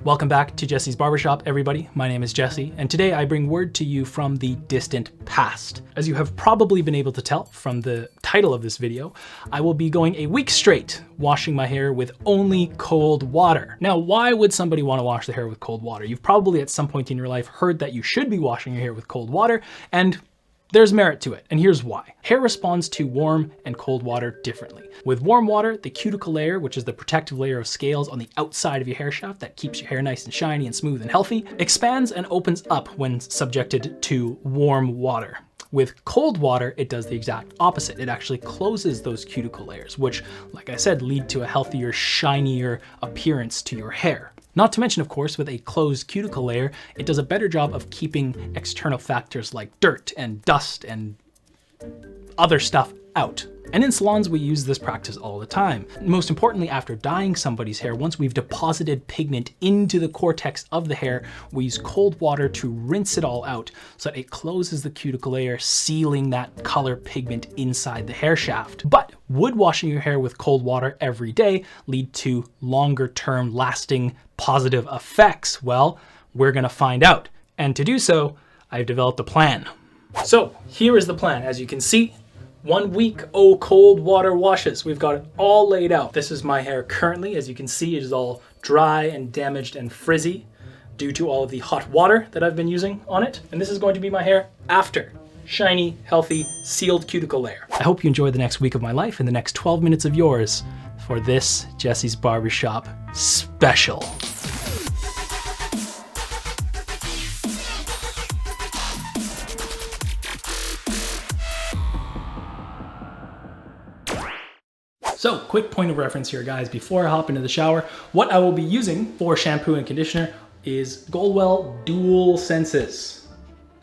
Welcome back to Jesse's Barbershop, everybody. My name is Jesse, and today I bring word to you from the distant past. As you have probably been able to tell from the title of this video, I will be going a week straight washing my hair with only cold water. Now, why would somebody want to wash their hair with cold water? You've probably at some point in your life heard that you should be washing your hair with cold water, and there's merit to it, and here's why. Hair responds to warm and cold water differently. With warm water, the cuticle layer, which is the protective layer of scales on the outside of your hair shaft that keeps your hair nice and shiny and smooth and healthy, expands and opens up when subjected to warm water. With cold water, it does the exact opposite. It actually closes those cuticle layers, which, like I said, lead to a healthier, shinier appearance to your hair. Not to mention, of course, with a closed cuticle layer, it does a better job of keeping external factors like dirt and dust and other stuff out. And in salons, we use this practice all the time. Most importantly, after dyeing somebody's hair, once we've deposited pigment into the cortex of the hair, we use cold water to rinse it all out so that it closes the cuticle layer, sealing that color pigment inside the hair shaft. But would washing your hair with cold water every day lead to longer term lasting positive effects? Well, we're gonna find out. And to do so, I've developed a plan. So here is the plan. As you can see, 1 week, cold water washes. We've got it all laid out. This is my hair currently. As you can see, it is all dry and damaged and frizzy due to all of the hot water that I've been using on it. And this is going to be my hair after. Shiny, healthy, sealed cuticle layer. I hope you enjoy the next week of my life and the next 12 minutes of yours for this Jesse's Barbershop special. So, quick point of reference here, guys, before I hop into the shower. What I will be using for shampoo and conditioner is Goldwell Dual Senses.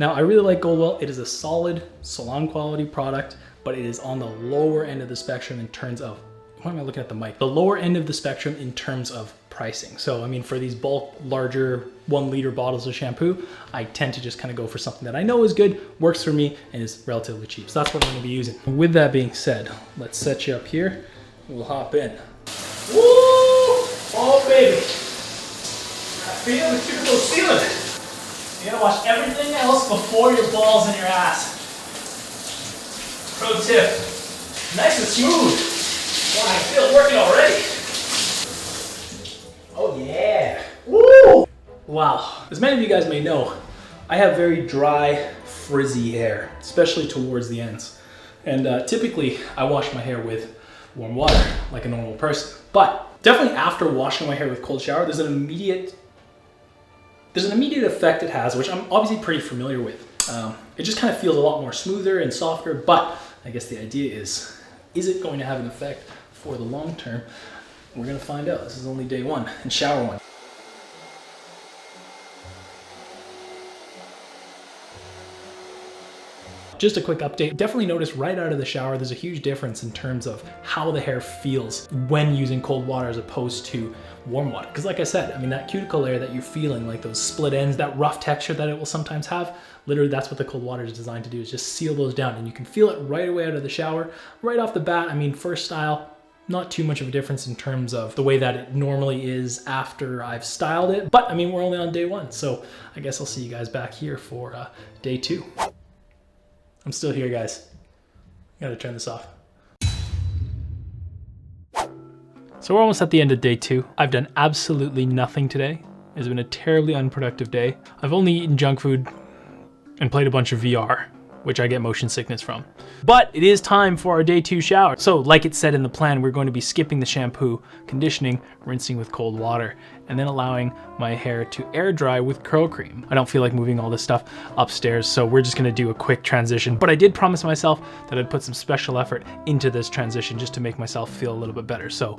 Now, I really like Goldwell. It is a solid salon quality product, but it is on the lower end of the spectrum in terms of, why am I looking at the mic? The lower end of the spectrum in terms of pricing. So, I mean, for these bulk, larger 1 liter bottles of shampoo, I tend to just kind of go for something that I know is good, works for me, and is relatively cheap. So that's what I'm gonna be using. With that being said, let's set you up here. We'll hop in. Woo! Oh, baby. I feel the cuticle sealing. You gotta wash everything else before your balls and your ass. Pro tip. Nice and smooth. Wow, I feel it working already. Oh, yeah. Woo! Wow. As many of you guys may know, I have very dry, frizzy hair, especially towards the ends. And typically, I wash my hair with warm water like a normal person, but definitely after washing my hair with cold shower, there's an immediate effect it has, which I'm obviously pretty familiar with. It just kind of feels a lot more smoother and softer, but I guess the idea is it going to have an effect for the long term? We're gonna find out. This is only day one and shower one. Just a quick update. Definitely notice right out of the shower, there's a huge difference in terms of how the hair feels when using cold water as opposed to warm water. Because like I said, I mean, that cuticle layer that you're feeling, like those split ends, that rough texture that it will sometimes have, literally that's what the cold water is designed to do, is just seal those down. And you can feel it right away out of the shower, right off the bat. I mean, first style, not too much of a difference in terms of the way that it normally is after I've styled it. But I mean, we're only on day one. So I guess I'll see you guys back here for day two. I'm still here, guys. I gotta turn this off. So we're almost at the end of day two. I've done absolutely nothing today. It's been a terribly unproductive day. I've only eaten junk food and played a bunch of VR, which I get motion sickness from. But it is time for our day two shower. So like it said in the plan, we're going to be skipping the shampoo, conditioning, rinsing with cold water, and then allowing my hair to air dry with curl cream. I don't feel like moving all this stuff upstairs, so we're just gonna do a quick transition. But I did promise myself that I'd put some special effort into this transition just to make myself feel a little bit better. So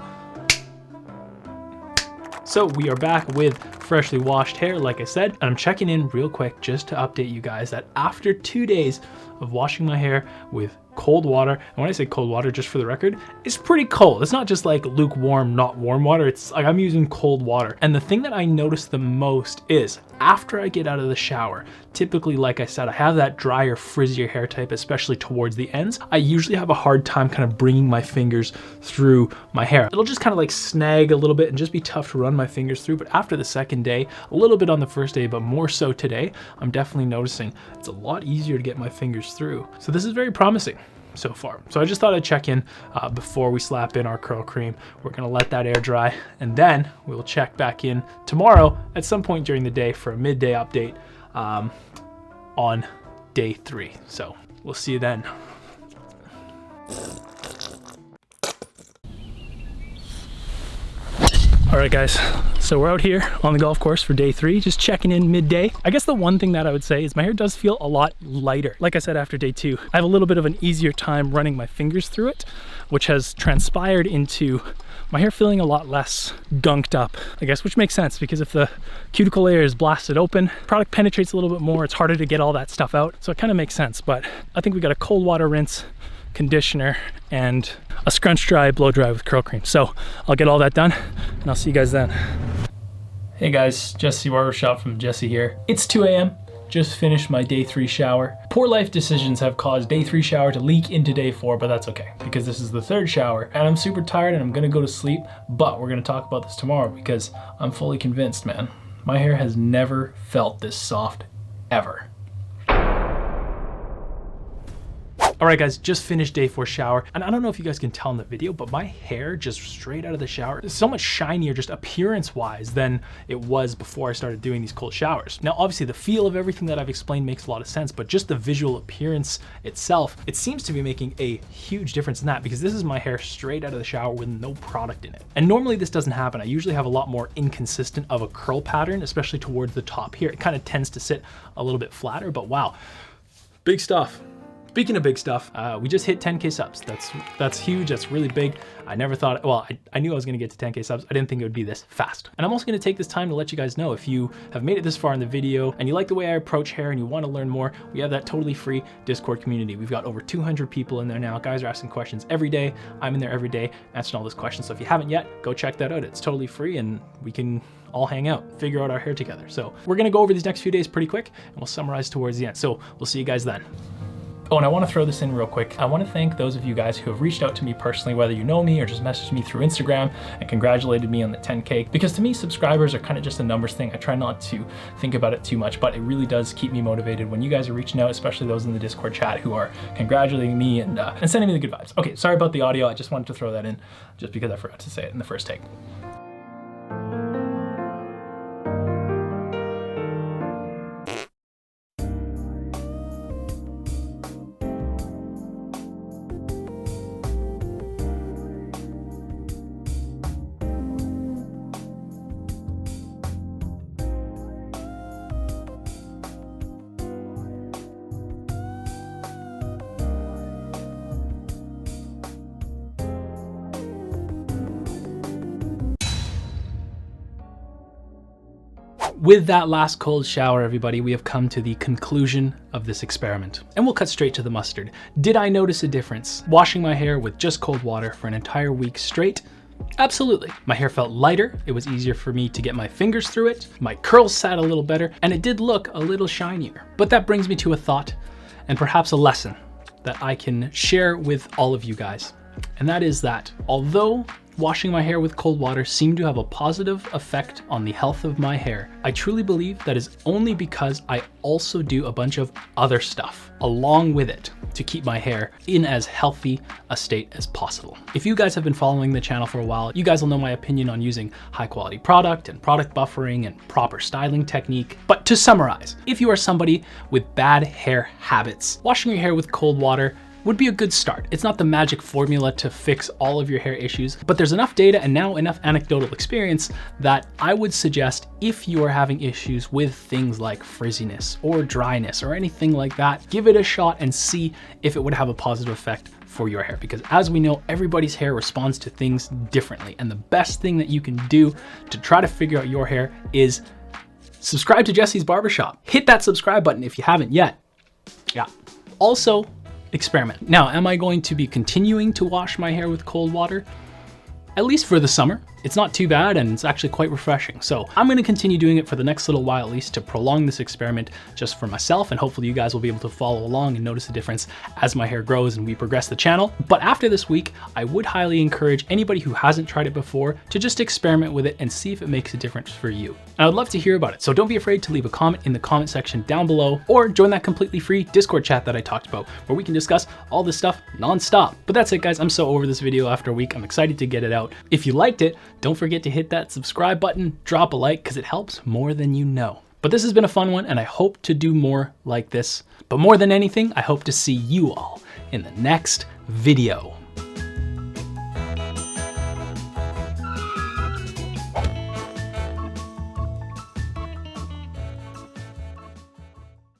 we are back with freshly washed hair, like I said, and I'm checking in real quick just to update you guys that after 2 days of washing my hair with cold water. And when I say cold water, just for the record, it's pretty cold. It's not just like lukewarm, not warm water. It's like I'm using cold water. And the thing that I notice the most is after I get out of the shower, typically, like I said, I have that drier, frizzier hair type, especially towards the ends. I usually have a hard time kind of bringing my fingers through my hair. It'll just kind of like snag a little bit and just be tough to run my fingers through. But after the second day, a little bit on the first day, but more so today, I'm definitely noticing it's a lot easier to get my fingers through. So this is very promising so far. So I just thought I'd check in before we slap in our curl cream. We're gonna let that air dry, and then we'll check back in tomorrow at some point during the day for a midday update on day 3. So we'll see you then. All right, guys, so we're out here on the golf course for day 3, just checking in midday. I guess the one thing that I would say is my hair does feel a lot lighter. Like I said, after day 2, I have a little bit of an easier time running my fingers through it, which has transpired into my hair feeling a lot less gunked up, I guess, which makes sense because if the cuticle layer is blasted open, product penetrates a little bit more, it's harder to get all that stuff out. So it kind of makes sense, but I think we got a cold water rinse, conditioner, and a scrunch dry, blow dry with curl cream. So I'll get all that done and I'll see you guys then. Hey guys, Jesse Barbershop from Jesse here. It's 2 a.m. Just finished my day 3 shower. Poor life decisions have caused day 3 shower to leak into day 4, but that's okay because this is the 3rd shower and I'm super tired and I'm gonna go to sleep, but we're gonna talk about this tomorrow because I'm fully convinced, man. My hair has never felt this soft, ever. All right, guys, just finished day 4 shower. And I don't know if you guys can tell in the video, but my hair just straight out of the shower is so much shinier just appearance-wise than it was before I started doing these cold showers. Now, obviously the feel of everything that I've explained makes a lot of sense, but just the visual appearance itself, it seems to be making a huge difference in that because this is my hair straight out of the shower with no product in it. And normally this doesn't happen. I usually have a lot more inconsistent of a curl pattern, especially towards the top here. It kind of tends to sit a little bit flatter, but wow, big stuff. Speaking of big stuff, we just hit 10K subs. That's huge, that's really big. I never thought, well, I knew I was gonna get to 10K subs. I didn't think it would be this fast. And I'm also gonna take this time to let you guys know if you have made it this far in the video and you like the way I approach hair and you wanna learn more, we have that totally free Discord community. We've got over 200 people in there now. Guys are asking questions every day. I'm in there every day answering all those questions. So if you haven't yet, go check that out. It's totally free and we can all hang out, figure out our hair together. So we're gonna go over these next few days pretty quick and we'll summarize towards the end. So we'll see you guys then. Oh, and I want to throw this in real quick. I want to thank those of you guys who have reached out to me personally, whether you know me or just messaged me through Instagram and congratulated me on the 10K. Because to me, subscribers are kind of just a numbers thing. I try not to think about it too much, but it really does keep me motivated when you guys are reaching out, especially those in the Discord chat who are congratulating me and sending me the good vibes. Okay, sorry about the audio. I just wanted to throw that in just because I forgot to say it in the first take. With that last cold shower, everybody, we have come to the conclusion of this experiment. And we'll cut straight to the mustard. Did I notice a difference washing my hair with just cold water for an entire week straight? Absolutely. My hair felt lighter, it was easier for me to get my fingers through it, my curls sat a little better, and it did look a little shinier. But that brings me to a thought, and perhaps a lesson that I can share with all of you guys. And that is that although washing my hair with cold water seemed to have a positive effect on the health of my hair, I truly believe that is only because I also do a bunch of other stuff along with it to keep my hair in as healthy a state as possible. If you guys have been following the channel for a while, you guys will know my opinion on using high quality product and product buffering and proper styling technique. But to summarize, if you are somebody with bad hair habits, washing your hair with cold water would be a good start. It's not the magic formula to fix all of your hair issues, but there's enough data and now enough anecdotal experience that I would suggest if you are having issues with things like frizziness or dryness or anything like that, give it a shot and see if it would have a positive effect for your hair. Because as we know, everybody's hair responds to things differently. And the best thing that you can do to try to figure out your hair is subscribe to Jesse's Barbershop. Hit that subscribe button if you haven't yet. Yeah. Also, experiment. Now, am I going to be continuing to wash my hair with cold water? At least for the summer. It's not too bad and it's actually quite refreshing. So I'm gonna continue doing it for the next little while at least to prolong this experiment just for myself, and hopefully you guys will be able to follow along and notice the difference as my hair grows and we progress the channel. But after this week, I would highly encourage anybody who hasn't tried it before to just experiment with it and see if it makes a difference for you. And I'd love to hear about it. So don't be afraid to leave a comment in the comment section down below, or join that completely free Discord chat that I talked about, where we can discuss all this stuff non-stop. But that's it, guys. I'm so over this video after a week. I'm excited to get it out. If you liked it, don't forget to hit that subscribe button, drop a like, because it helps more than you know. But this has been a fun one, and I hope to do more like this. But more than anything, I hope to see you all in the next video.